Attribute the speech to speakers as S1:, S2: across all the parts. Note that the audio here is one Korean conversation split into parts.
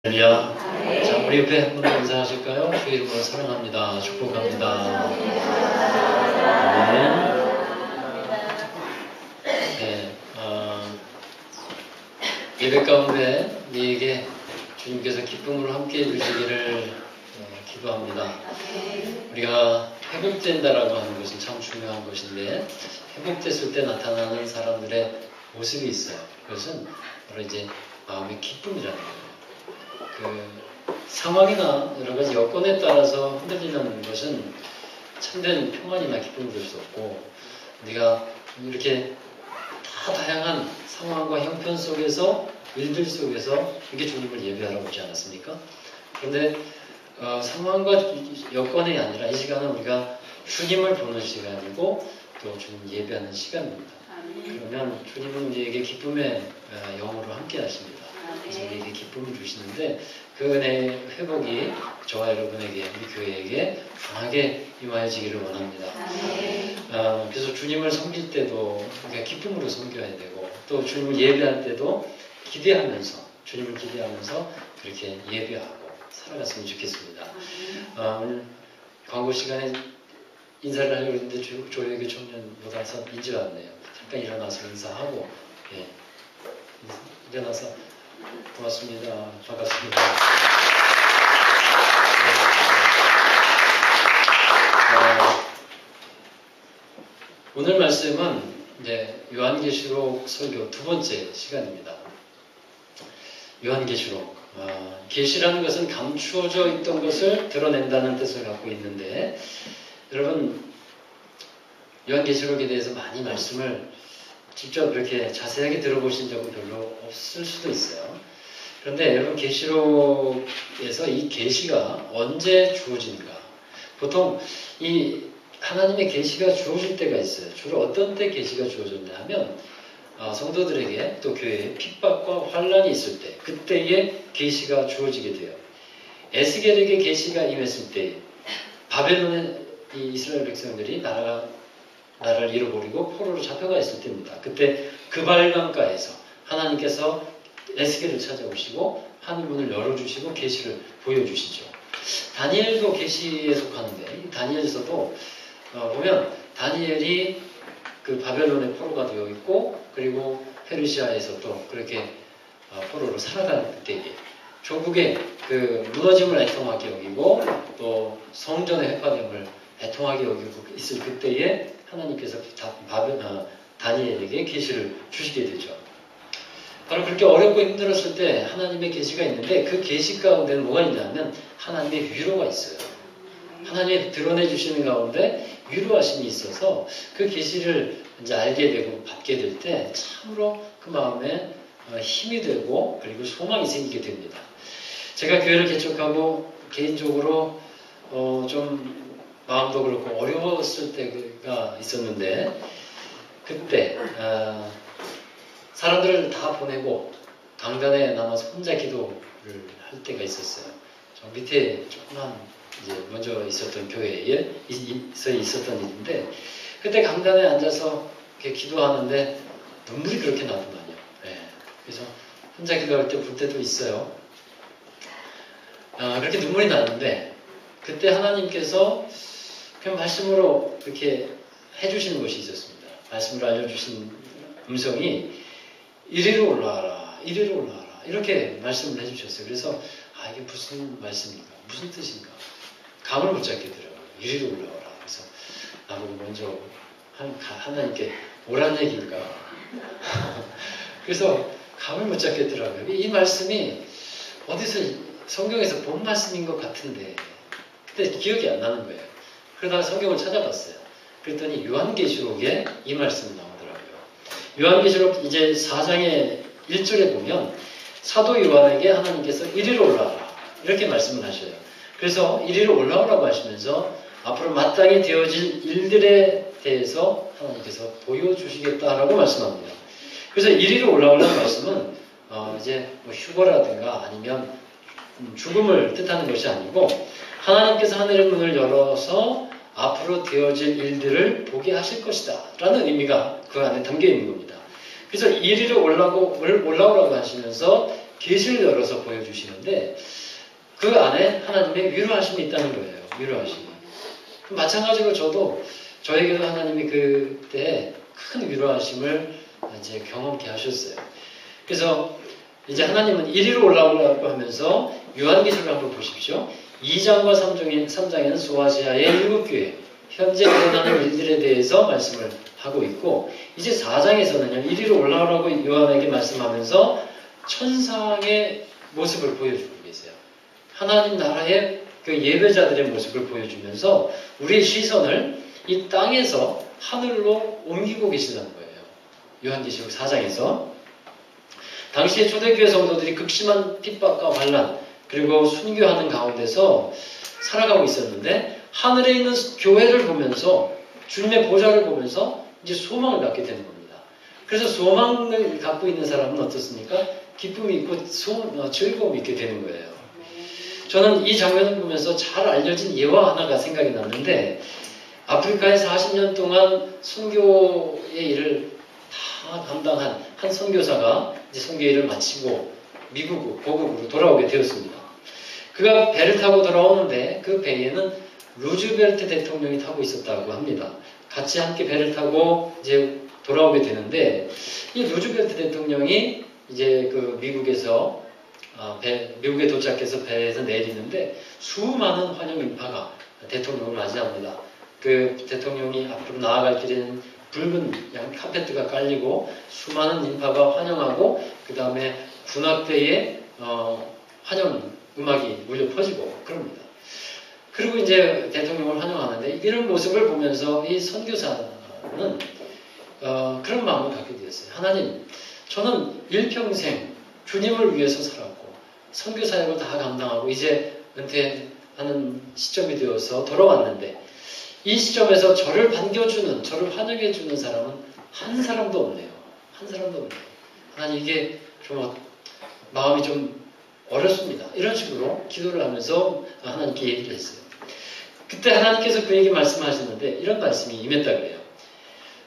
S1: 할렐루야. 자, 우리 옆에 한 분 인사하실까요? 주의 이름으로 사랑합니다. 축복합니다. 네, 예배 가운데 우리에게 주님께서 기쁨으로 함께 해주시기를 기도합니다. 우리가 회복된다라고 하는 것은 참 중요한 것인데, 회복됐을 때 나타나는 사람들의 모습이 있어요. 그것은 바로 이제 마음의 기쁨이라는 거예요. 상황이나 여러 가지 여건에 따라서 흔들리는 것은 참된 평안이나 기쁨을 줄 수 없고, 우리가 이렇게 다 다양한 상황과 형편 속에서, 일들 속에서 이렇게 주님을 예배하러 오지 않았습니까? 그런데 상황과 여건이 아니라 이 시간은 우리가 주님을 보는 시간이고 또 주님 예배하는 시간입니다. 그러면 주님은 우리에게 기쁨의 영으로 함께 하십니다. 그래서 우리에게 기쁨을 주시는데, 그 은혜의 회복이 저와 여러분에게, 우리 교회에게 강하게 임하여지기를 원합니다. 그래서 주님을 섬길 때도 우리가 기쁨으로 섬겨야 되고, 또 주님을 예배할 때도 기대하면서, 주님을 기대하면서 그렇게 예배하고 살아갔으면 좋겠습니다. 오늘 광고 시간에 인사를 하려고 했는데 조혜교 청년 못 와서 인지 않네요. 잠깐 일어나서 인사하고, 일어나서 고맙습니다. 반갑습니다. 오늘 말씀은 이제 요한계시록 설교 두 번째 시간입니다. 요한계시록. 계시라는 것은 감추어져 있던 것을 드러낸다는 뜻을 갖고 있는데, 여러분 요한계시록에 대해서 많이 말씀을 직접 그렇게 자세하게 들어보신 적은 별로 없을 수도 있어요. 그런데 여러분, 계시록에서 이 계시가 언제 주어지는가? 보통 이 하나님의 계시가 주어질 때가 있어요. 주로 어떤 때 계시가 주어졌냐 하면 성도들에게 또 교회에 핍박과 환란이 있을 때, 그때에 계시가 주어지게 돼요. 에스겔에게 계시가 임했을 때, 바벨론의 이 이스라엘 백성들이 나라를 잃어버리고 포로로 잡혀가 있을 때입니다. 그때 그발강가에서 하나님께서 에스겔을 찾아오시고 하늘문을 열어주시고 계시를 보여주시죠. 다니엘도 계시에 속하는데, 다니엘서도 보면 다니엘이 그 바벨론의 포로가 되어 있고, 그리고 페르시아에서 또 그렇게 포로로 살아갈 때에 조국의 그 무너짐을 애통하게 여기고, 또 성전의 회파됨을 애통하게 여기고 있을 그때에 하나님께서 다니엘에게 계시를 주시게 되죠. 바로 그렇게 어렵고 힘들었을 때 하나님의 계시가 있는데, 그 계시 가운데는 뭐가 있냐면 하나님의 위로가 있어요. 하나님이 드러내 주시는 가운데 위로하심이 있어서 그 계시를 이제 알게 되고 받게 될 때 참으로 그 마음에 힘이 되고, 그리고 소망이 생기게 됩니다. 제가 교회를 개척하고 개인적으로 좀 마음도 그렇고 어려웠을 때가 있었는데, 그때 사람들을 다 보내고 강단에 남아서 혼자 기도를 할 때가 있었어요. 저 밑에 조그만 이제 먼저 있었던 교회에서 있었던 일인데, 그때 강단에 앉아서 이렇게 기도하는데 눈물이 그렇게 나더만요. 그래서 혼자 기도할 때 볼 때도 있어요. 그렇게 눈물이 나는데, 그때 하나님께서 그냥 말씀으로 이렇게 해주시는 것이 있었습니다. 말씀으로 알려주신 음성이 이리로 올라와라, 이리로 올라와라, 이렇게 말씀을 해주셨어요. 그래서 이게 무슨 말씀인가, 무슨 뜻인가 감을 못 잡겠더라고요. 이리로 올라와라. 그래서 나보고 먼저 하나님께 오란 얘기인가 그래서 감을 못 잡겠더라고요. 이 말씀이 어디서 성경에서 본 말씀인 것 같은데, 그때 기억이 안 나는 거예요. 그러다가 성경을 찾아봤어요. 그랬더니 요한계시록에 이 말씀이 나오더라고요. 요한계시록 이제 4장의 1절에 보면 사도 요한에게 하나님께서 이리로 올라와라, 이렇게 말씀을 하셔요. 그래서 이리로 올라오라고 하시면서 앞으로 마땅히 되어질 일들에 대해서 하나님께서 보여주시겠다라고 말씀합니다. 그래서 이리로 올라오라는 말씀은 이제 뭐 휴거라든가 아니면 죽음을 뜻하는 것이 아니고, 하나님께서 하늘의 문을 열어서 앞으로 되어질 일들을 보게 하실 것이다 라는 의미가 그 안에 담겨 있는 겁니다. 그래서 이리로 올라오라고 하시면서 계시를 열어서 보여주시는데 그 안에 하나님의 위로하심이 있다는 거예요. 위로하심이. 마찬가지로 저에게도 하나님이 그때 큰 위로하심을 이제 경험케 하셨어요. 그래서 이제 하나님은 이리로 올라오라고 하면서 요한계시록을 한번 보십시오. 2장과 3장에는 소아시아의 7교회, 현재 일어나는 일들에 대해서 말씀을 하고 있고, 이제 4장에서는요, 이리로 올라오라고 요한에게 말씀하면서 천상의 모습을 보여주고 계세요. 하나님 나라의 그 예배자들의 모습을 보여주면서 우리의 시선을 이 땅에서 하늘로 옮기고 계시다는 거예요. 요한계시록 4장에서. 당시의 초대교회 성도들이 극심한 핍박과 환난 그리고 순교하는 가운데서 살아가고 있었는데 하늘에 있는 교회를 보면서 주님의 보좌를 보면서 이제 소망을 갖게 되는 겁니다. 그래서 소망을 갖고 있는 사람은 어떻습니까? 기쁨이 있고 즐거움이 있게 되는 거예요. 저는 이 장면을 보면서 잘 알려진 예화 하나가 생각이 났는데 아프리카에 40년 동안 선교의 일을 다 담당한 한 선교사가 이제 선교 일을 마치고 미국 고국으로 돌아오게 되었습니다. 그가 배를 타고 돌아오는데 그 배에는 루즈벨트 대통령이 타고 있었다고 합니다. 같이 함께 배를 타고 이제 돌아오게 되는데 이 루즈벨트 대통령이 이제 그 미국에 도착해서 배에서 내리는데 수많은 환영 인파가 대통령을 맞이합니다. 그 대통령이 앞으로 나아갈 길에는 붉은 양 카페트가 깔리고 수많은 인파가 환영하고 그 다음에 군악대에 환영 음악이 울려 퍼지고 그럽니다. 그리고 이제 대통령을 환영하는데 이런 모습을 보면서 이 선교사는 그런 마음을 갖게 되었어요. 하나님, 저는 일평생 주님을 위해서 살았고 선교 사역을 다 감당하고 이제 은퇴하는 시점이 되어서 돌아왔는데 이 시점에서 저를 반겨주는, 저를 환영해주는 사람은 한 사람도 없네요. 한 사람도 없네요. 하나님, 이게 좀 마음이 좀 어렵습니다. 이런 식으로 기도를 하면서 하나님께 얘기를 했어요. 그때 하나님께서 그에게 말씀하셨는데 이런 말씀이 임했다 그래요.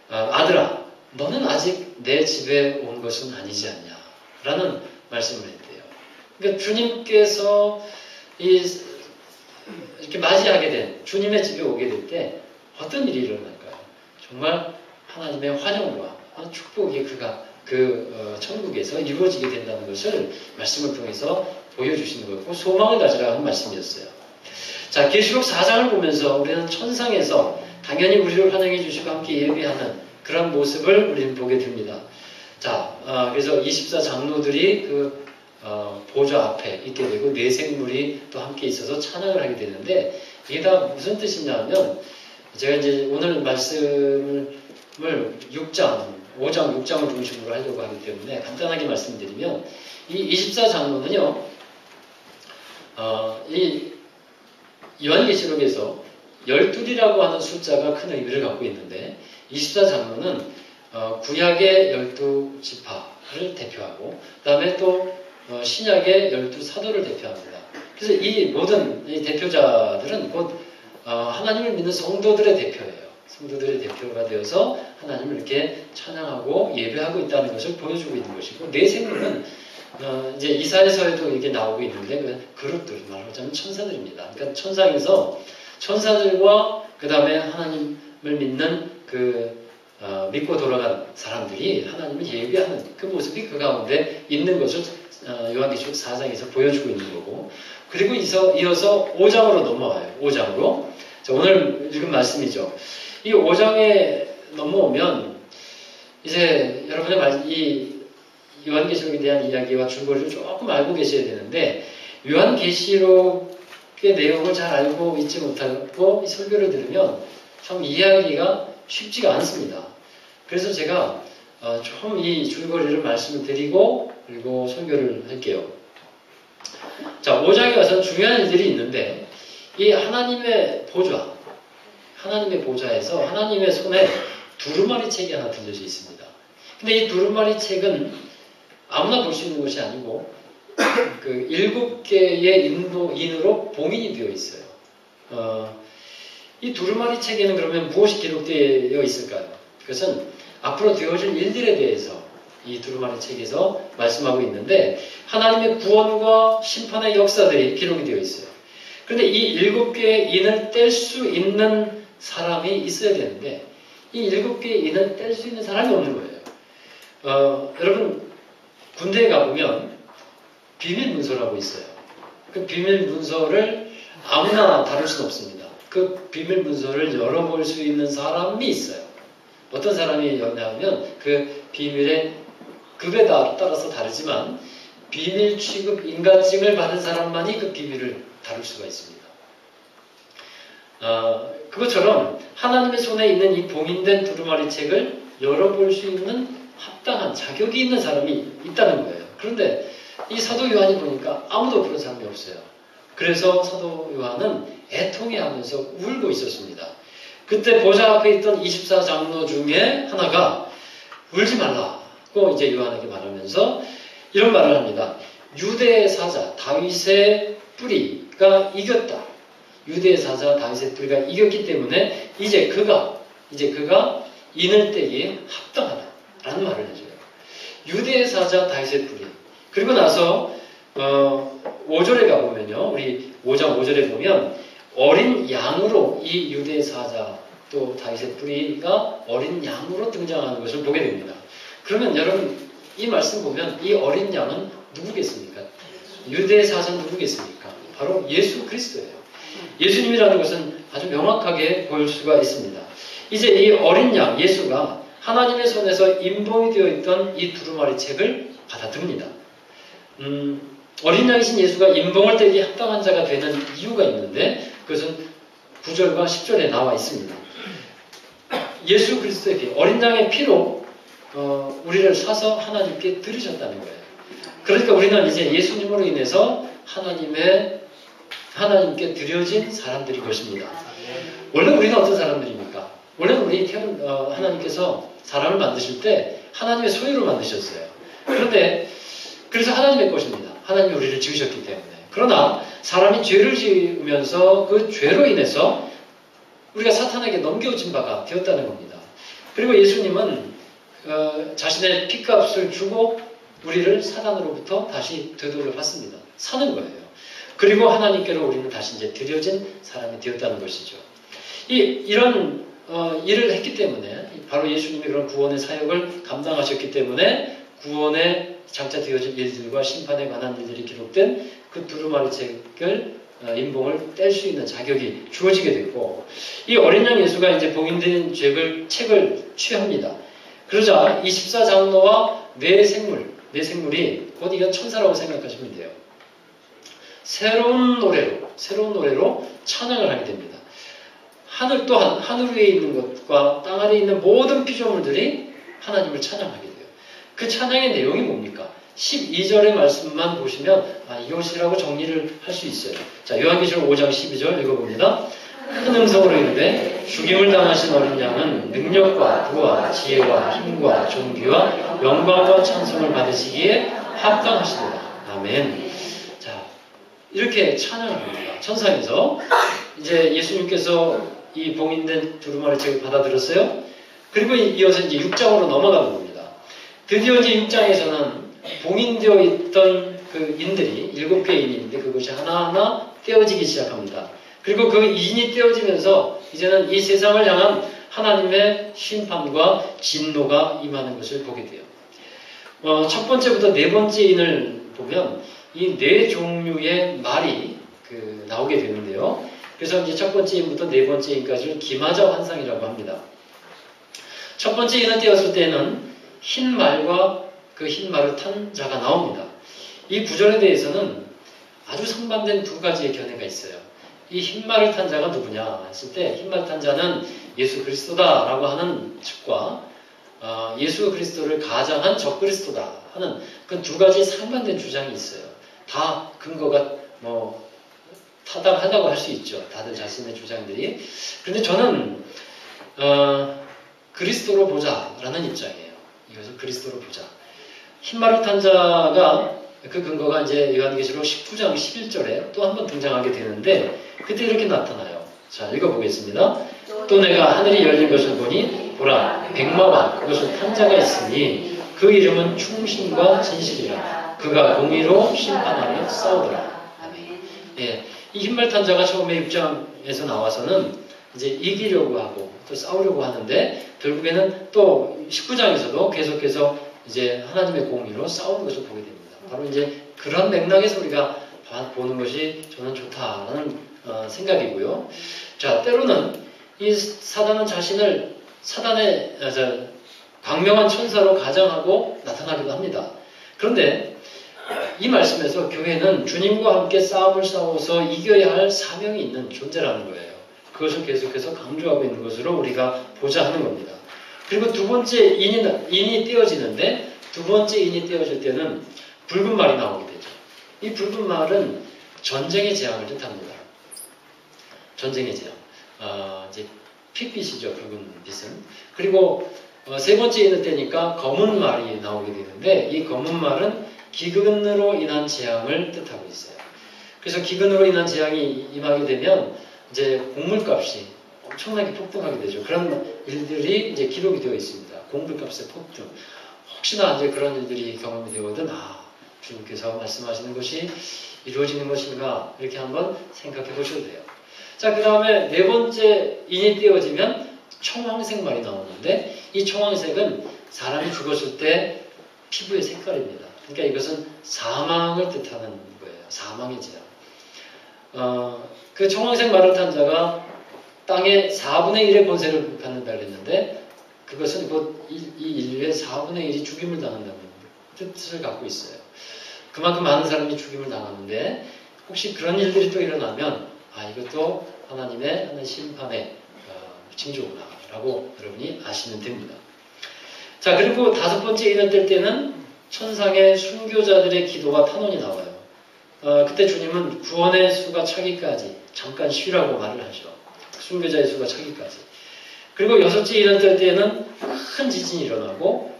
S1: 아들아, 너는 아직 내 집에 온 것은 아니지 않냐? 라는 말씀을 했대요. 그러니까 주님께서 이렇게 맞이하게 된 주님의 집에 오게 될 때 어떤 일이 일어날까요? 정말 하나님의 환영과 축복이 천국에서 이루어지게 된다는 것을 말씀을 통해서 보여주시는 거고 소망을 가지라는 말씀이었어요. 자, 계시록 4장을 보면서 우리는 천상에서 당연히 우리를 환영해 주시고 함께 예배하는 그런 모습을 우리는 보게 됩니다. 자, 그래서 24장로들이 보좌 앞에 있게 되고 네 생물이 또 함께 있어서 찬양을 하게 되는데 이게 다 무슨 뜻이냐 하면 제가 이제 오늘 말씀을 5장, 6장을 중심으로 하려고 하기 때문에 간단하게 말씀드리면 이 24장로는요, 이 요한계시록에서 12이라고 하는 숫자가 큰 의미를 갖고 있는데 24장로는 구약의 12지파를 대표하고 그 다음에 또 신약의 12사도를 대표합니다. 그래서 이 모든 이 대표자들은 곧 하나님을 믿는 성도들의 대표예요. 성도들의 대표가 되어서 하나님을 이렇게 찬양하고 예배하고 있다는 것을 보여주고 있는 것이고 네 생물은 이제 이사야서에도 이게 나오고 있는데 그룹들 말하자면 천사들입니다. 그러니까 천상에서 천사들과 그 다음에 하나님을 믿는 믿고 돌아간 사람들이 하나님을 예배하는 그 모습이 그 가운데 있는 것을 요한계시록 4장에서 보여주고 있는 거고 그리고 이어서 5장으로 넘어와요. 5장으로. 자, 오늘 읽은 말씀이죠. 이 5장에 넘어오면 이제 여러분의 이 요한계시록에 대한 이야기와 줄거리를 조금 알고 계셔야 되는데 요한계시록의 내용을 잘 알고 있지 못하고 이 설교를 들으면 참 이해하기가 쉽지가 않습니다. 그래서 제가 좀 이 줄거리를 말씀을 드리고 그리고 설교를 할게요. 자, 5장에 와서는 중요한 일들이 있는데 이 하나님의 보좌에서 하나님의 손에 두루마리 책이 하나 들려져 있습니다. 근데 이 두루마리 책은 아무나 볼 수 있는 것이 아니고 7개의 인으로 봉인이 되어 있어요. 이 두루마리 책에는 그러면 무엇이 기록되어 있을까요? 그것은 앞으로 되어질 일들에 대해서 이 두루마리 책에서 말씀하고 있는데 하나님의 구원과 심판의 역사들이 기록이 되어 있어요. 그런데 이 7개의 인을 뗄 수 있는 사람이 있어야 되는데 이 7개의 인을 뗄 수 있는 사람이 없는 거예요. 여러분 군대에 가보면 비밀 문서라고 있어요. 그 비밀 문서를 아무나 다룰 수는 없습니다. 그 비밀 문서를 열어볼 수 있는 사람이 있어요. 어떤 사람이 여냐면 그 비밀의 급에 따라서 다르지만 비밀 취급 인가증을 받은 사람만이 그 비밀을 다룰 수가 있습니다. 그것처럼 하나님의 손에 있는 이 봉인된 두루마리 책을 열어볼 수 있는 합당한 자격이 있는 사람이 있다는 거예요. 그런데 이 사도 요한이 보니까 아무도 그런 사람이 없어요. 그래서 사도 요한은 애통해하면서 울고 있었습니다. 그때 보좌 앞에 있던 24장로 중에 하나가 울지 말라고 이제 요한에게 말하면서 이런 말을 합니다. 유대의 사자 다윗의 뿌리가 이겼다. 유대의 사자 다윗의 뿌리가 이겼기 때문에 이제 그가 인을 떼기에 합당하다라는 말을 해줘요. 유대의 사자 다윗의 뿌리. 그리고 나서 5절에 가보면요. 우리 5장 5절에 보면 어린 양으로 이 유대의 사자 또 다윗의 뿌리가 어린 양으로 등장하는 것을 보게 됩니다. 그러면 여러분 이 말씀 보면 이 어린 양은 누구겠습니까? 유대의 사자는 누구겠습니까? 바로 예수 그리스도예요. 예수님이라는 것은 아주 명확하게 보일 수가 있습니다. 이제 이 어린 양 예수가 하나님의 손에서 인봉이 되어 있던 이 두루마리 책을 받아듭니다. 어린 양이신 예수가 인봉을 떼기 합당한 자가 되는 이유가 있는데 그것은 9절과 10절에 나와 있습니다. 예수 그리스도의 피, 어린 양의 피로 우리를 사서 하나님께 드리셨다는 거예요. 그러니까 우리는 이제 예수님으로 인해서 하나님께 드려진 사람들이 것입니다. 원래 우리는 어떤 사람들입니까? 원래는 하나님께서 사람을 만드실 때 하나님의 소유로 만드셨어요. 그런데 그래서 하나님의 것입니다. 하나님이 우리를 지으셨기 때문에. 그러나 사람이 죄를 지으면서 그 죄로 인해서 우리가 사탄에게 넘겨진 바가 되었다는 겁니다. 그리고 예수님은 자신의 피값을 주고 우리를 사단으로부터 다시 되돌려 받습니다. 사는 거예요. 그리고 하나님께로 우리는 다시 이제 드려진 사람이 되었다는 것이죠. 이런 일을 했기 때문에 바로 예수님이 그런 구원의 사역을 감당하셨기 때문에 구원에 장차 되어질 일들과 심판에 관한 일들이 기록된 그 두루마리 책을 인봉을 뗄 수 있는 자격이 주어지게 됐고 이 어린 양 예수가 이제 봉인된 책을 취합니다. 그러자 24장로와 네 생물이 곧 이건 천사라고 생각하시면 돼요. 새로운 노래로 찬양을 하게 됩니다. 하늘 또한 하늘 위에 있는 것과 땅 아래에 있는 모든 피조물들이 하나님을 찬양하게 돼요. 그 찬양의 내용이 뭡니까? 12절의 말씀만 보시면 이것이라고 정리를 할 수 있어요. 자, 요한계시록 5장 12절 읽어봅니다. 큰 음성으로 이르되 죽임을 당하신 어린 양은 능력과 부와 지혜와 힘과 존귀와 영광과 찬송을 받으시기에 합당하시도다. 아멘. 자, 이렇게 찬양을 합니다. 천상에서 이제 예수님께서 이 봉인된 두루마리 책을 받아들였어요. 그리고 이어서 이제 6장으로 넘어가는 겁니다. 드디어 이제 6장에서는 봉인되어 있던 그 인들이 7개의 인이 있는데 그것이 하나하나 떼어지기 시작합니다. 그리고 그 인이 떼어지면서 이제는 이 세상을 향한 하나님의 심판과 진노가 임하는 것을 보게 돼요. 첫 번째부터 네 번째 인을 보면 이 네 종류의 말이 나오게 되는데요. 그래서 이제 첫 번째 인부터 네 번째 인까지를 기마자 환상이라고 합니다. 첫 번째 인을 떼었을 때는 흰 말과 그 흰 말을 탄 자가 나옵니다. 이 구절에 대해서는 아주 상반된 두 가지의 견해가 있어요. 이 흰 말을 탄 자가 누구냐 했을 때 흰 말 탄 자는 예수 그리스도다라고 하는 측과 예수 그리스도를 가장한 적그리스도다 하는 그 두 가지 상반된 주장이 있어요. 다 근거가 타당하다고 할 수 있죠. 다들 자신의 주장들이. 그런데 저는 그리스도로 보자라는 입장이에요. 이것을 그리스도로 보자. 흰말을 탄 자가 그 근거가 이제 요한계시록 19장 11절에 또 한 번 등장하게 되는데 그때 이렇게 나타나요. 자, 읽어보겠습니다. 또 내가 하늘이 열린 것을 보니 보라 백마와 그것을 탄 자가 있으니 그 이름은 충신과 진실이라. 그가 공의로 심판하며 싸우더라. 예, 이 흰말 자가 처음에 6장에서 나와서는 이제 이기려고 하고 또 싸우려고 하는데 결국에는 또 19장에서도 계속해서 이제 하나님의 공의로 싸우는 것을 보게 됩니다. 바로 이제 그런 맥락에서 우리가 보는 것이 저는 좋다라는 생각이고요. 자, 때로는 이 사단은 자신을 사단의 광명한 천사로 가장하고 나타나기도 합니다. 그런데 이 말씀에서 교회는 주님과 함께 싸움을 싸워서 이겨야 할 사명이 있는 존재라는 거예요. 그것을 계속해서 강조하고 있는 것으로 우리가 보자 하는 겁니다. 그리고 두 번째 인이 떼어지는데 두 번째 인이 떼어질 때는 붉은 말이 나오게 되죠. 이 붉은 말은 전쟁의 재앙을 뜻합니다. 전쟁의 재앙. 이제 핏빛이죠. 붉은 빛은. 그리고 세 번째 인을 떼니까 검은 말이 나오게 되는데 이 검은 말은 기근으로 인한 재앙을 뜻하고 있어요. 그래서 기근으로 인한 재앙이 임하게 되면 이제 곡물값이 엄청나게 폭등하게 되죠. 그런 일들이 이제 기록이 되어 있습니다. 곡물값의 폭등. 혹시나 이제 그런 일들이 경험이 되거든, 주님께서 말씀하시는 것이 이루어지는 것인가, 이렇게 한번 생각해 보셔도 돼요. 자, 그 다음에 네 번째 인이 떼어지면 청황색 말이 나오는데, 이 청황색은 사람이 죽었을 때 피부의 색깔입니다. 그러니까 이것은 사망을 뜻하는 거예요. 사망의 재앙. 그 청황색 말을 탄 자가 땅의 4분의 1의 권세를 갖는다 그랬는데, 그것은 곧 이 인류의 4분의 1이 죽임을 당한다는 뜻을 갖고 있어요. 그만큼 많은 사람이 죽임을 당하는데, 혹시 그런 일들이 또 일어나면, 이것도 하나님의 심판의 징조구나 라고 여러분이 아시면 됩니다. 자, 그리고 다섯 번째 인을 뗄 때는 천상의 순교자들의 기도가 탄원이 나와요. 그때 주님은 구원의 수가 차기까지 잠깐 쉬라고 말을 하죠. 순교자의 수가 차기까지. 그리고 여섯째 인을 뗄 때는 큰 지진이 일어나고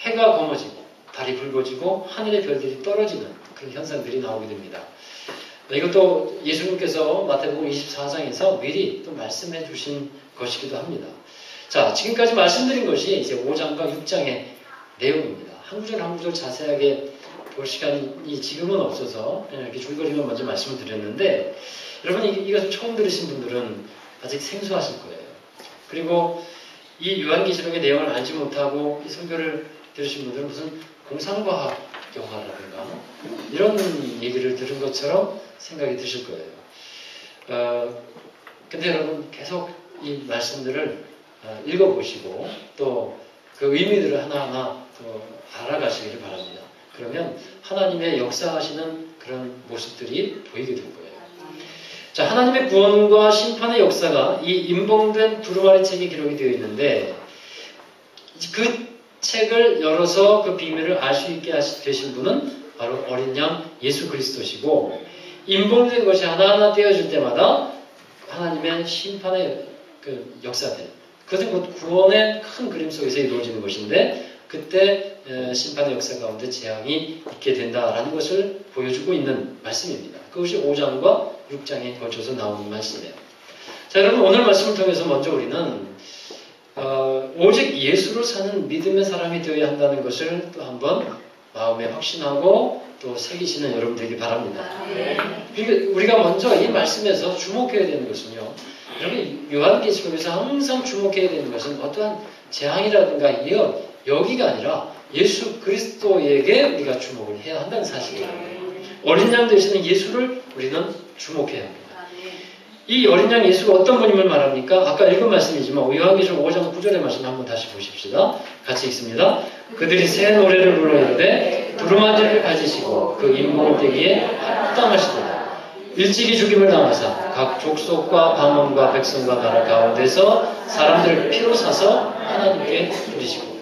S1: 해가 검어지고 달이 붉어지고 하늘의 별들이 떨어지는 그런 현상들이 나오게 됩니다. 이것도 예수님께서 마태복음 24장에서 미리 또 말씀해 주신 것이기도 합니다. 자, 지금까지 말씀드린 것이 이제 5장과 6장의 내용입니다. 한 구절 한 구절 자세하게 볼 시간이 지금은 없어서 그냥 이렇게 줄거리만 먼저 말씀을 드렸는데, 여러분 이것을 처음 들으신 분들은 아직 생소하실 거예요. 그리고 이 요한계시록의 내용을 알지 못하고 이 설교를 들으신 분들은 무슨 공상과학 영화라든가 이런 얘기를 들은 것처럼 생각이 드실 거예요. 근데 여러분 계속 이 말씀들을 읽어보시고 또 그 의미들을 하나하나 또 알아가시기를 바랍니다. 그러면 하나님의 역사하시는 그런 모습들이 보이게 될 거예요. 자, 하나님의 구원과 심판의 역사가 이 임봉된 두루마리 책에 기록이 되어 있는데, 그 책을 열어서 그 비밀을 알 수 있게 되신 분은 바로 어린 양 예수 그리스도시고, 임봉된 것이 하나하나 떼어질 때마다 하나님의 심판의 그 역사들, 그것은 곧 구원의 큰 그림 속에서 이루어지는 것인데, 그때 심판의 역사 가운데 재앙이 있게 된다라는 것을 보여주고 있는 말씀입니다. 그것이 5장과 6장에 걸쳐서 나오는 말씀이에요. 자, 여러분 오늘 말씀을 통해서 먼저 우리는 오직 예수를 사는 믿음의 사람이 되어야 한다는 것을 또 한번 마음에 확신하고 또 새기시는 여러분 되길 바랍니다. 그러니까 우리가 먼저 이 말씀에서 주목해야 되는 것은요, 여러분 요한계시록에서 항상 주목해야 되는 것은 어떠한 재앙이라든가 여기가 아니라 예수 그리스도에게 우리가 주목을 해야 한다는 사실이에요. 어린 양 되시는 예수를 우리는 주목해야 합니다. 이 어린 양 예수가 어떤 분임을 말합니까? 아까 읽은 말씀이지만 요한계시록 5장 9절의 말씀 한번 다시 보십시다. 같이 읽습니다. 그들이 새 노래를 불러 이르되 두루마리를 가지시고 그 임봉을 떼기에 합당하시도다. 일찍이 죽임을 당하사 각 족속과 방언과 백성과 나라 가운데서 사람들을 피로 사서 하나님께 드리시고.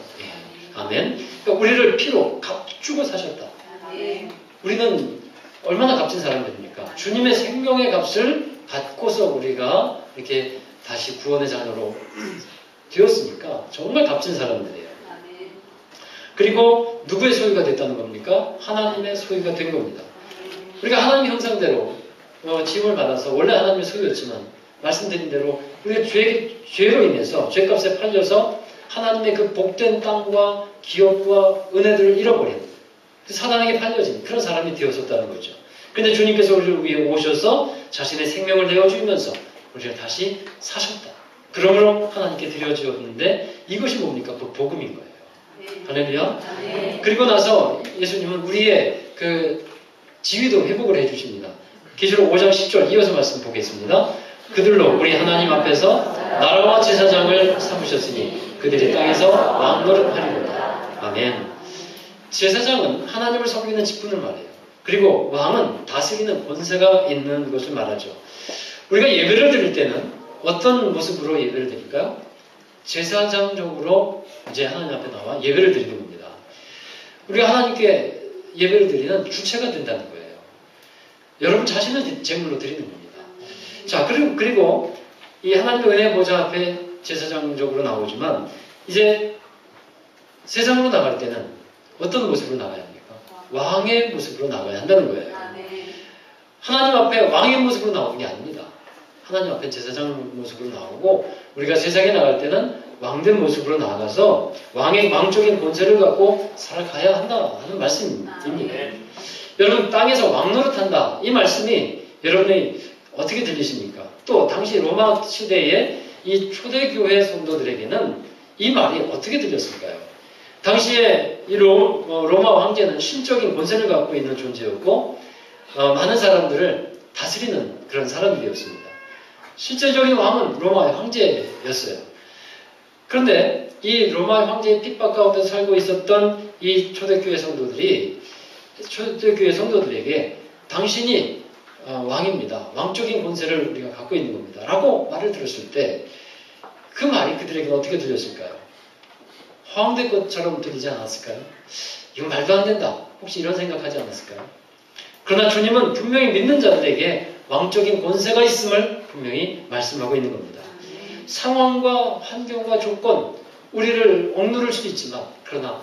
S1: 아멘. 그러니까 우리를 피로 값주고 사셨다. 우리는 얼마나 값진 사람들입니까? 주님의 생명의 값을 받고서 우리가 이렇게 다시 구원의 자녀로 되었으니까 정말 값진 사람들이에요. 그리고 누구의 소유가 됐다는 겁니까? 하나님의 소유가 된 겁니다. 우리가 하나님 형상대로 지음을 받아서 원래 하나님의 소유였지만 말씀드린 대로 우리가 죄로 인해서 죄값에 팔려서 하나님의 그 복된 땅과 기업과 은혜들을 잃어버린 사단에게 팔려진 그런 사람이 되었었다는 거죠. 그런데 주님께서 우리를 위해 오셔서 자신의 생명을 내어주면서 우리를 다시 사셨다. 그러므로 하나님께 드려지었는데 이것이 뭡니까? 그 복음인 거예요. 할렐루야. 그리고 나서 예수님은 우리의 그 지위도 회복을 해주십니다. 계시록 5장 10절 이어서 말씀 보겠습니다. 그들로 우리 하나님 앞에서 나라와 제사장을 삼으셨으니 그들이 땅에서 왕노릇 하리로다. 아멘. 제사장은 하나님을 섬기는 직분을 말해요. 그리고 왕은 다스리는 권세가 있는 것을 말하죠. 우리가 예배를 드릴 때는 어떤 모습으로 예배를 드릴까요? 제사장적으로 이제 하나님 앞에 나와 예배를 드리는 겁니다. 우리가 하나님께 예배를 드리는 주체가 된다는 거예요. 여러분 자신을 제물로 드리는 겁니다. 자, 그리고 이 하나님의 은혜 보좌 앞에 제사장적으로 나오지만 이제 세상으로 나갈 때는 어떤 모습으로 나가야 합니까? 왕의 모습으로 나가야 한다는 거예요. 하나님 앞에 왕의 모습으로 나오는 게 아닙니다. 하나님 앞에 제사장 모습으로 나오고 우리가 세상에 나갈 때는 왕된 모습으로 나가서 왕적인 권세를 갖고 살아가야 한다 하는 말씀입니다. 여러분 땅에서 왕노릇한다 이 말씀이 여러분이 어떻게 들리십니까? 또 당시 로마 시대의 이 초대교회 성도들에게는 이 말이 어떻게 들렸을까요? 당시에 이 로마 황제는 신적인 권세를 갖고 있는 존재였고 많은 사람들을 다스리는 그런 사람들이었습니다. 실제적인 왕은 로마의 황제였어요. 그런데 이 로마의 황제의 핍박 가운데 살고 있었던 이 초대교회 성도들에게 당신이 왕입니다. 왕적인 권세를 우리가 갖고 있는 겁니다. 라고 말을 들었을 때 그 말이 그들에게 어떻게 들렸을까요? 허황된 것처럼 들리지 않았을까요? 이건 말도 안 된다. 혹시 이런 생각하지 않았을까요? 그러나 주님은 분명히 믿는 자들에게 왕적인 권세가 있음을 분명히 말씀하고 있는 겁니다. 상황과 환경과 조건, 우리를 억누를 수도 있지만 그러나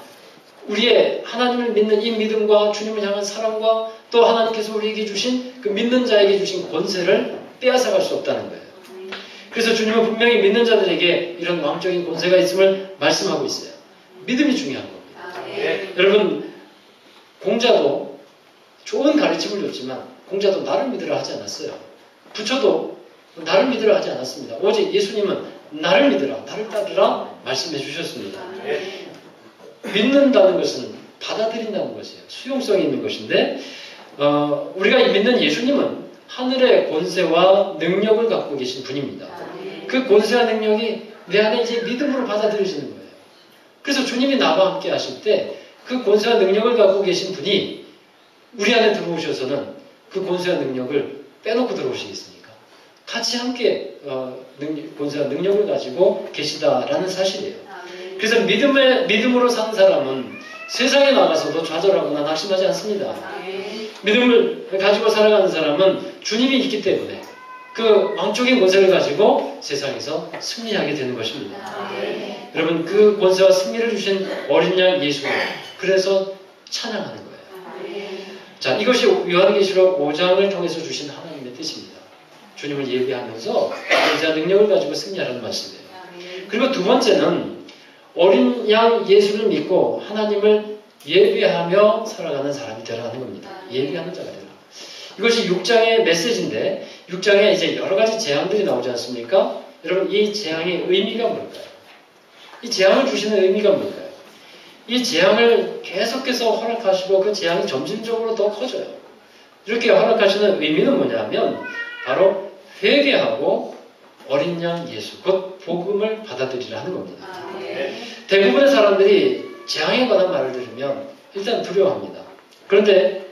S1: 우리의 하나님을 믿는 이 믿음과 주님을 향한 사랑과 또 하나님께서 우리에게 주신 그 믿는 자에게 주신 권세를 빼앗아갈 수 없다는 거예요. 그래서 주님은 분명히 믿는 자들에게 이런 왕적인 권세가 있음을 말씀하고 있어요. 믿음이 중요한 겁니다. 여러분 공자도 좋은 가르침을 줬지만 공자도 나를 믿으라 하지 않았어요. 부처도 나를 믿으라 하지 않았습니다. 오직 예수님은 나를 믿으라, 나를 따르라 말씀해 주셨습니다. 믿는다는 것은 받아들인다는 것이에요. 수용성이 있는 것인데 우리가 믿는 예수님은 하늘의 권세와 능력을 갖고 계신 분입니다. 그 권세와 능력이 내 안에 이제 믿음으로 받아들여지는 거예요. 그래서 주님이 나와 함께 하실 때 그 권세와 능력을 갖고 계신 분이 우리 안에 들어오셔서는 그 권세와 능력을 빼놓고 들어오시겠습니까? 같이 함께 권세와 능력을 가지고 계시다라는 사실이에요. 그래서 믿음으로 사는 사람은 세상에 나가서도 좌절하거나 낙심하지 않습니다. 믿음을 가지고 살아가는 사람은 주님이 있기 때문에 그 왕적인 권세를 가지고 세상에서 승리하게 되는 것입니다. 여러분 그 권세와 승리를 주신 어린 양 예수, 그래서 찬양하는 거예요. 자, 이것이 요한계시록 5장을 통해서 주신 하나님의 뜻입니다. 주님을 예배하면서 권세와 능력을 가지고 승리하라는 말씀이에요. 그리고 두 번째는 어린 양 예수를 믿고 하나님을 예배하며 살아가는 사람이 되라는 겁니다. 예배하는 자가 되라. 이것이 6장의 메시지인데 6장에 이제 여러 가지 재앙들이 나오지 않습니까? 여러분 이 재앙의 의미가 뭘까요? 이 재앙을 주시는 의미가 뭘까요? 이 재앙을 계속해서 허락하시고 그 재앙이 점진적으로 더 커져요. 이렇게 허락하시는 의미는 뭐냐면 바로 회개하고 어린 양 예수, 곧 복음을 받아들이라는 겁니다. 대부분의 사람들이 재앙에 관한 말을 들으면 일단 두려워합니다. 그런데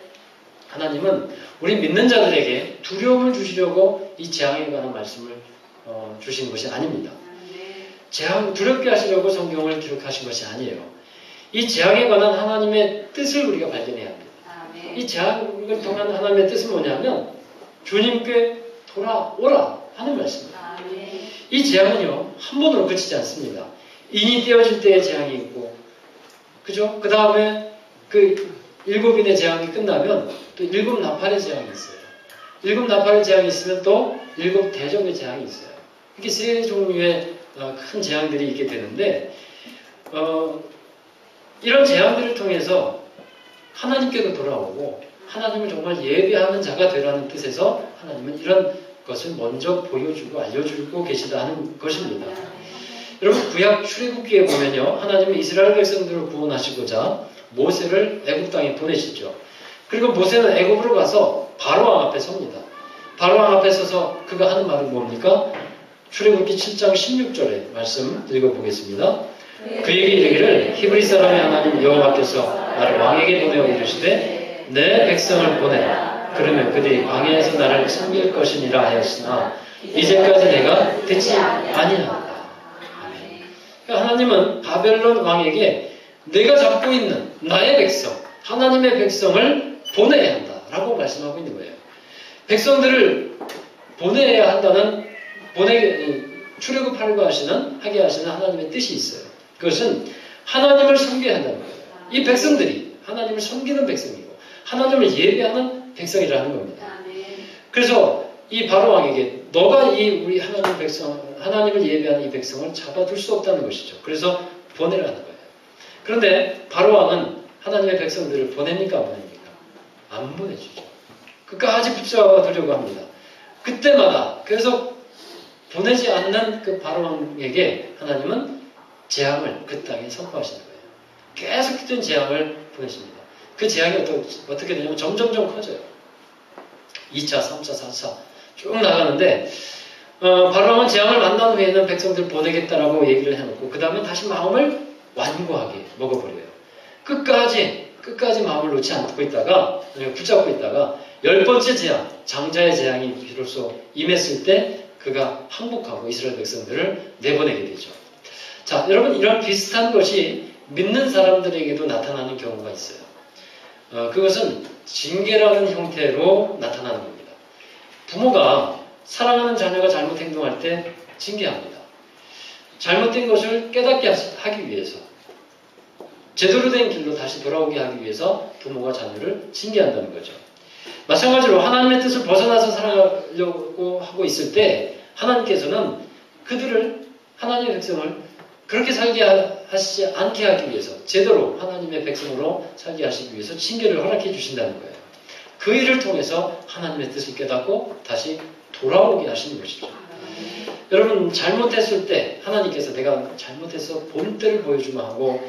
S1: 하나님은 우리 믿는 자들에게 두려움을 주시려고 이 재앙에 관한 말씀을 주신 것이 아닙니다. 재앙 두렵게 하시려고 성경을 기록하신 것이 아니에요. 이 재앙에 관한 하나님의 뜻을 우리가 발견해야 합니다. 이 재앙을 통한 하나님의 뜻은 뭐냐면 주님께 돌아오라 하는 말씀입니다. 이 재앙은요 한 번으로 그치지 않습니다. 인이 떼어질 때의 재앙이 있고, 그죠? 그 다음에 그 7인의 재앙이 끝나면 또 7 나팔의 재앙이 있어요. 7 나팔의 재앙이 있으면 또 7 대접의 재앙이 있어요. 이렇게 세 종류의 큰 재앙들이 있게 되는데 이런 재앙들을 통해서 하나님께로 돌아오고 하나님을 정말 예배하는 자가 되라는 뜻에서 하나님은 이런 것을 먼저 보여주고 알려주고 계시다 하는 것입니다. 여러분 구약 출애굽기에 보면요. 하나님은 이스라엘 백성들을 구원하시고자 모세를 애굽 땅에 보내시죠. 그리고 모세는 애굽으로 가서 바로왕 앞에 섭니다. 바로왕 앞에 서서 그가 하는 말은 뭡니까? 출애굽기 7장 16절의 말씀 읽어보겠습니다. 그에게 이르기를 히브리 사람의 하나님 여호와께서 나를 왕에게 보내어 이르시되 내 백성을 보내라. 그러면 그들이 광야에서 나를 섬길 것이니라 하였으나 이제까지 내가 듣지 아니하노라. 그러니까 하나님은 바벨론 왕에게 내가 잡고 있는 나의 백성, 하나님의 백성을 보내야 한다라고 말씀하고 있는 거예요. 백성들을 보내야 한다는 출애굽하려고 하게 하시는 하나님의 뜻이 있어요. 그것은 하나님을 섬겨야 한다는 거예요. 이 백성들이 하나님을 섬기는 백성이고 하나님을 예배하는 백성이라는 겁니다. 그래서 이 바로왕에게 너가 우리 하나님 백성, 하나님을 예배하는 이 백성을 잡아둘 수 없다는 것이죠. 그래서 보내라는 거예요. 그런데 바로왕은 하나님의 백성들을 보냅니까? 안 보냅니까? 안 보내주죠. 끝까지 붙잡아두려고 합니다. 그때마다 그래서 보내지 않는 그 바로왕에게 하나님은 재앙을 그 땅에 선포하시는 거예요. 계속된 재앙을 보내십니다. 그 재앙이 어떻게 되냐면 점점점 커져요. 2차, 3차, 4차 쭉 나가는데 바로왕은 재앙을 만난 후에는 백성들을 보내겠다라고 얘기를 해놓고 그 다음에 다시 마음을 완고하게 먹어버려요. 끝까지 마음을 놓지 않고 있다가 붙잡고 있다가 10번째 재앙, 장자의 재앙이 비로소 임했을 때 그가 항복하고 이스라엘 백성들을 내보내게 되죠. 자, 여러분 이런 비슷한 것이 믿는 사람들에게도 나타나는 경우가 있어요. 그것은 징계라는 형태로 나타나는 겁니다. 부모가 사랑하는 자녀가 잘못 행동할 때 징계합니다. 잘못된 것을 깨닫게 하기 위해서 제대로 된 길로 다시 돌아오게 하기 위해서 부모가 자녀를 징계한다는 거죠. 마찬가지로 하나님의 뜻을 벗어나서 살아가려고 하고 있을 때 하나님께서는 그들을 하나님의 백성을 그렇게 살게 하시지 않게 하기 위해서 제대로 하나님의 백성으로 살게 하시기 위해서 징계를 허락해 주신다는 거예요. 그 일을 통해서 하나님의 뜻을 깨닫고 다시 돌아오게 하시는 것이죠. 여러분 잘못했을 때 하나님께서 내가 잘못해서 본때를 보여주면 하고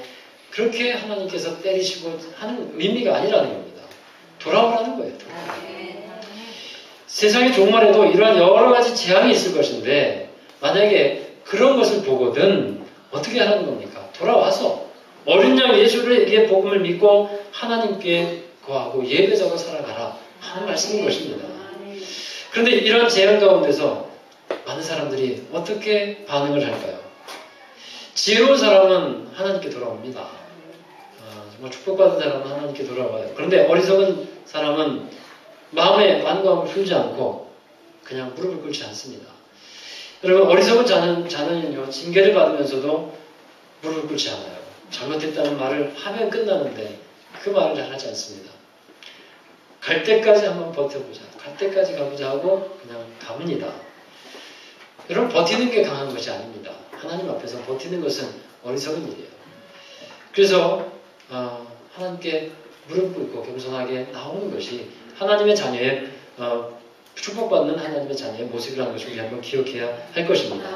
S1: 그렇게 하나님께서 때리시고 하는 의미가 아니라는 겁니다. 돌아오라는 거예요. 세상에 종말에도 이러한 여러 가지 재앙이 있을 것인데 만약에 그런 것을 보거든 어떻게 하는 겁니까? 돌아와서 어린 양 예수의 복음을 믿고 하나님께 거하고 예배자로 살아가라 하는 말씀인 것입니다. 그런데 이런 재앙 가운데서 많은 사람들이 어떻게 반응을 할까요? 지혜로운 사람은 하나님께 돌아옵니다. 정말 축복받은 사람은 하나님께 돌아와요. 그런데 어리석은 사람은 마음의 완고함을 풀지 않고 그냥 무릎을 꿇지 않습니다. 여러분 어리석은 자는요 징계를 받으면서도 무릎을 꿇지 않아요. 잘못했다는 말을 하면 끝나는데 그 말을 잘 하지 않습니다. 갈 때까지 한번 버텨보자. 갈 때까지 가보자 하고 그냥 갑니다. 여러분 버티는 게 강한 것이 아닙니다. 하나님 앞에서 버티는 것은 어리석은 일이에요. 그래서 하나님께 무릎 꿇고 겸손하게 나오는 것이 하나님의 자녀의 축복받는 하나님의 자녀의 모습이라는 것을 우리 한번 기억해야 할 것입니다.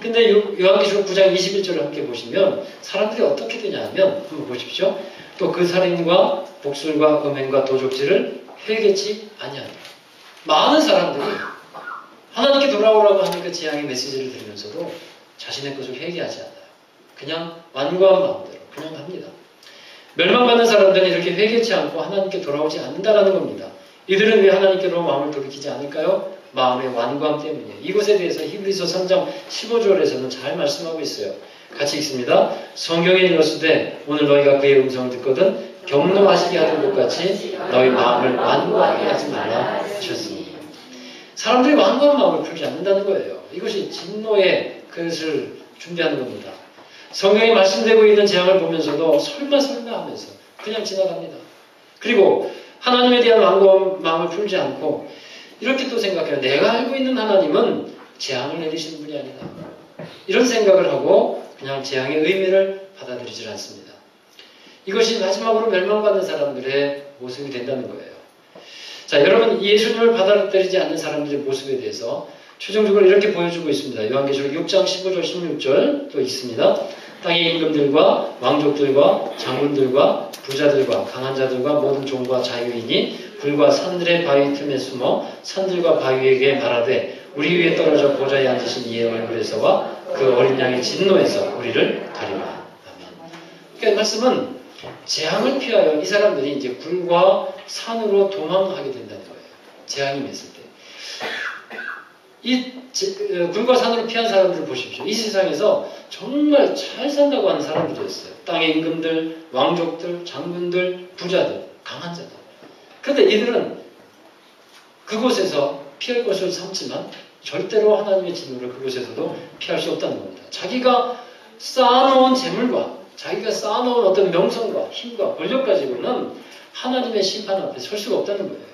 S1: 근데 요한계시록 9장 21절을 함께 보시면 사람들이 어떻게 되냐 하면 한번 보십시오. 또 그 살인과 복술과 음행과 도적질을 회개치 아니하노라. 많은 사람들이 하나님께 돌아오라고 하는 그 재앙의 메시지를 들으면서도 자신의 것을 회개하지 않아요. 그냥 완고한 마음대로 그냥 갑니다. 멸망받는 사람들은 이렇게 회개치 않고 하나님께 돌아오지 않는다라는 겁니다. 이들은 왜 하나님께로 마음을 돌이키지 않을까요? 마음의 완고함 때문이에요. 이것에 대해서 히브리서 3장 15절에서는 잘 말씀하고 있어요. 같이 읽습니다. 성경에 이르시되 오늘 너희가 그의 음성을 듣거든 경노하시게 하던 것 같이 너희 마음을 완고하게 하지 말라 하셨습니다. 사람들이 완고한 마음을 풀지 않는다는 거예요. 이것이 진노의 그것을 준비하는 겁니다. 성경에 말씀되고 있는 재앙을 보면서도 설마 하면서 그냥 지나갑니다. 그리고 하나님에 대한 완고한 마음을 풀지 않고 이렇게 또 생각해요. 내가 알고 있는 하나님은 재앙을 내리시는 분이 아니다. 이런 생각을 하고 그냥 재앙의 의미를 받아들이질 않습니다. 이것이 마지막으로 멸망받는 사람들의 모습이 된다는 거예요. 자, 여러분, 예수님을 받아들이지 않는 사람들의 모습에 대해서 최종적으로 이렇게 보여주고 있습니다. 요한계시록 6장 15절 16절 또 있습니다. 땅의 임금들과 왕족들과 장군들과 부자들과 강한 자들과 모든 종과 자유인이 불과 산들의 바위 틈에 숨어 산들과 바위에게 말하되 우리 위에 떨어져 보좌에 앉으신 이의 얼굴에서와 그 어린 양의 진노에서 우리를 가리라. 아멘. 그러니까 말씀은 재앙을 피하여 이 사람들이 이제 굴과 산으로 도망하게 된다는 거예요. 재앙이 맺을 때. 이 굴과 산으로 피한 사람들을 보십시오. 이 세상에서 정말 잘 산다고 하는 사람들이었어요. 땅의 임금들, 왕족들, 장군들, 부자들, 강한 자들. 그런데 이들은 그곳에서 피할 것을 삼지만 절대로 하나님의 진노를 그곳에서도 피할 수 없다는 겁니다. 자기가 쌓아놓은 재물과 자기가 쌓아놓은 어떤 명성과 힘과 권력 가지고는 하나님의 심판 앞에 설 수가 없다는 거예요.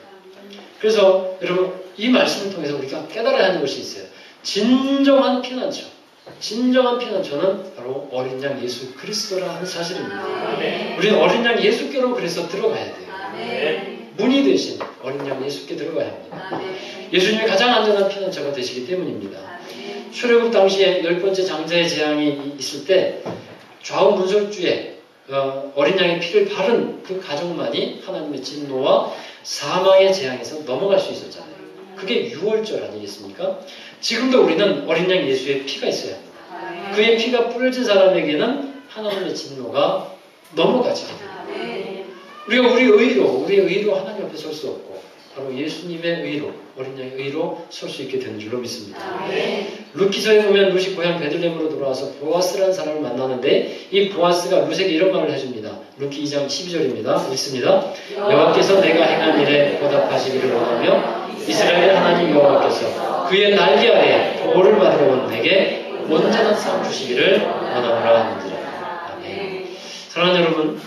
S1: 그래서 여러분 이 말씀을 통해서 우리가 깨달아야 하는 것이 있어요. 진정한 피난처는 바로 어린 양 예수 그리스도라 하는 사실입니다. 우리는 어린 양 예수께로 그래서 들어가야 돼요. 문이 되신 어린 양 예수께 들어가야 합니다. 예수님이 가장 안전한 피난처가 되시기 때문입니다. 출애굽 당시에 10번째 장자의 재앙이 있을 때 좌우 문설주에 어린 양의 피를 바른 그 가족만이 하나님의 진노와 사망의 재앙에서 넘어갈 수 있었잖아요. 그게 6월절 아니겠습니까? 지금도 우리는 어린 양 예수의 피가 있어야 합니다. 그의 피가 뿌려진 사람에게는 하나님의 진노가 넘어가지 않아요. 우리가 우리의 의로 하나님 앞에 설 수 없고 바로 예수님의 의로, 어린 양의 의로 설 수 있게 되는 줄로 믿습니다. 룻기서에 보면 룻이 고향 베들레헴으로 돌아와서 보아스라는 사람을 만나는데 이 보아스가 룻에게 이런 말을 해줍니다. 룻기 2장 12절입니다. 읽습니다. 여호와께서 내가 행한 일에 보답하시기를 원하며 이스라엘의 하나님 여호와께서 그의 날개 아래 보호를 받으러 온 내게 온전한 상 주시기를 원하노라 하느니라. 아멘. 사랑하는 여러분,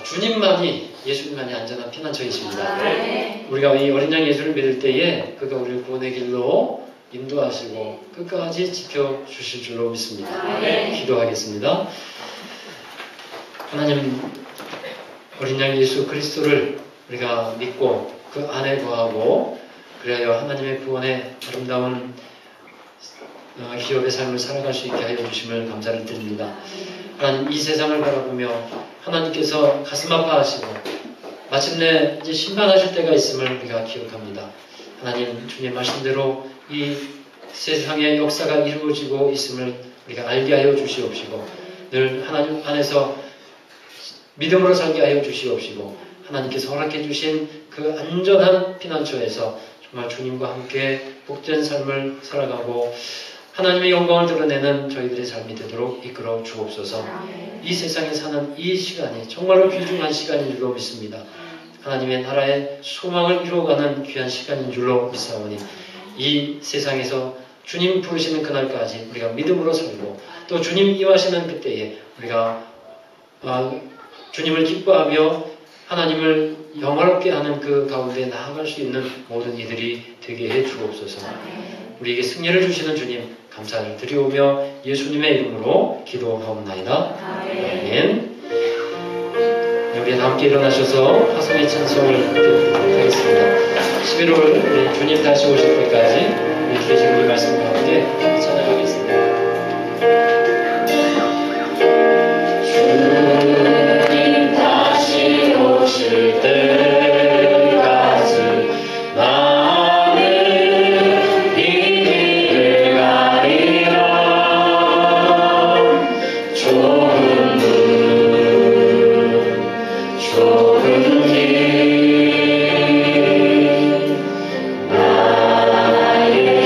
S1: 주님만이 예수님만이 안전한 피난처이십니다. 우리가 이 어린 양 예수를 믿을 때에 그가 우리를 구원의 길로 인도하시고 끝까지 지켜주실 줄로 믿습니다. 기도하겠습니다. 하나님, 어린 양 예수 그리스도를 우리가 믿고 그 안에 거하고 그래야 하나님의 구원의 아름다운 기업의 삶을 살아갈 수 있게 하여 주심을 감사를 드립니다. 하나님, 이 세상을 바라보며 하나님께서 가슴 아파하시고 마침내 이제 심판하실 때가 있음을 우리가 기억합니다. 하나님, 주님 말씀대로 이 세상의 역사가 이루어지고 있음을 우리가 알게 하여 주시옵시고 늘 하나님 안에서 믿음으로 살게 하여 주시옵시고 하나님께서 허락해 주신 그 안전한 피난처에서 정말 주님과 함께 복된 삶을 살아가고 하나님의 영광을 드러내는 저희들의 삶이 되도록 이끌어 주옵소서. 이 세상에 사는 이 시간이 정말로 귀중한 시간인 줄로 믿습니다. 하나님의 나라의 소망을 이루어가는 귀한 시간인 줄로 믿사오니 이 세상에서 주님 부르시는 그날까지 우리가 믿음으로 살고 또 주님 임하시는 그때에 우리가 주님을 기뻐하며 하나님을 영화롭게 하는 그 가운데 나아갈 수 있는 모든 이들이 되게 해 주옵소서. 우리에게 승리를 주시는 주님 감사를 드리오며 예수님의 이름으로 기도하옵나이다. 아멘. 우리 다 함께 일어나셔서 화성의 찬송을 드리도록 하겠습니다. 11월 주님 다시 오실 때까지 우리 주신 우리 말씀과 함께 찬양하겠습니다. 주님 다시 오실 때까지 나는 이 길을 가리라. 좁은 길 나의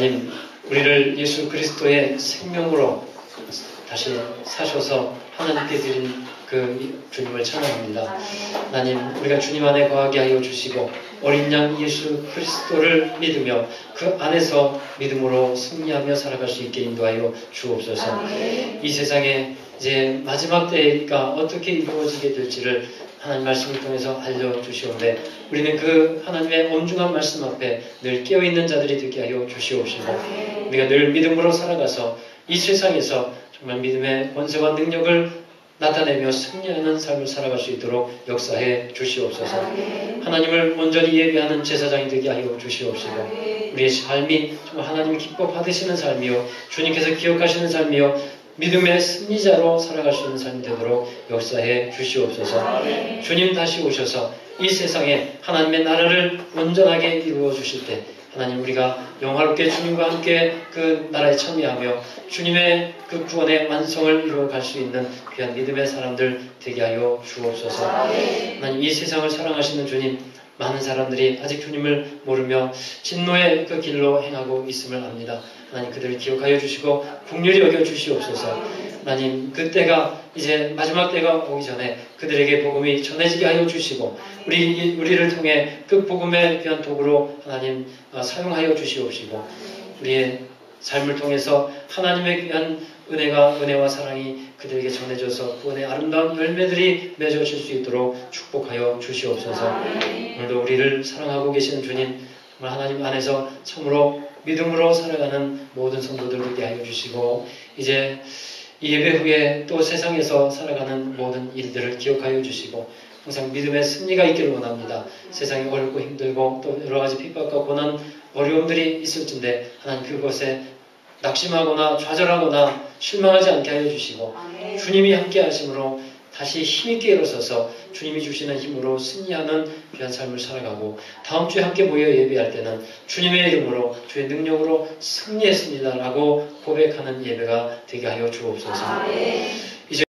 S1: 하나님, 우리를 예수 그리스도의 생명으로 다시 사셔서 하나님께 드린 그 주님을 찬양합니다. 하나님, 우리가 주님 안에 거하게 하여 주시고 어린 양 예수 그리스도를 믿으며 그 안에서 믿음으로 승리하며 살아갈 수 있게 인도하여 주옵소서. 이 세상에 이제 마지막 때가 어떻게 이루어지게 될지를 하나님 말씀을 통해서 알려주시오는데 우리는 그 하나님의 엄중한 말씀 앞에 늘 깨어있는 자들이 되게 하여 주시옵시고 우리가 늘 믿음으로 살아가서 이 세상에서 정말 믿음의 권세와 능력을 나타내며 승리하는 삶을 살아갈 수 있도록 역사해 주시옵소서. 하나님을 온전히 예배하는 제사장이 되게 하여 주시옵시고 우리의 삶이 정말 하나님이 기뻐 받으시는 삶이요 주님께서 기억하시는 삶이요 믿음의 승리자로 살아갈 수 있는 삶이 되도록 역사해 주시옵소서. 주님 다시 오셔서 이 세상에 하나님의 나라를 온전하게 이루어 주실 때 하나님, 우리가 영화롭게 주님과 함께 그 나라에 참여하며 주님의 그 구원의 완성을 이루어갈 수 있는 귀한 믿음의 사람들 되게 하여 주옵소서. 하나님, 이 세상을 사랑하시는 주님, 많은 사람들이 아직 주님을 모르며 진노의 그 길로 행하고 있음을 압니다. 하나님, 그들을 기억하여 주시고 긍휼히 여겨 주시옵소서. 하나님, 그때가 이제 마지막 때가 오기 전에 그들에게 복음이 전해지게 하여 주시고 우리를 통해 그 복음의 귀한 도구로 하나님 사용하여 주시옵시고 우리의 삶을 통해서 하나님의 귀한 은혜와 사랑이 그들에게 전해져서 구원의 아름다운 열매들이 맺어질 수 있도록 축복하여 주시옵소서. 오늘도 우리를 사랑하고 계시는 주님, 정말 하나님 안에서 참으로 믿음으로 살아가는 모든 성도들 되게 하여 주시고 이제 이 예배 후에 또 세상에서 살아가는 모든 일들을 기억하여 주시고 항상 믿음의 승리가 있기를 원합니다. 세상이 어렵고 힘들고 또 여러 가지 핍박과 고난, 어려움들이 있을진데 하나님 그것에 낙심하거나 좌절하거나 실망하지 않게 하여 주시고 주님이 함께 하심으로 다시 힘있게 일어서서 주님이 주시는 힘으로 승리하는 귀한 삶을 살아가고 다음 주에 함께 모여 예배할 때는 주님의 이름으로 주의 능력으로 승리했습니다라고 고백하는 예배가 되게 하여 주옵소서.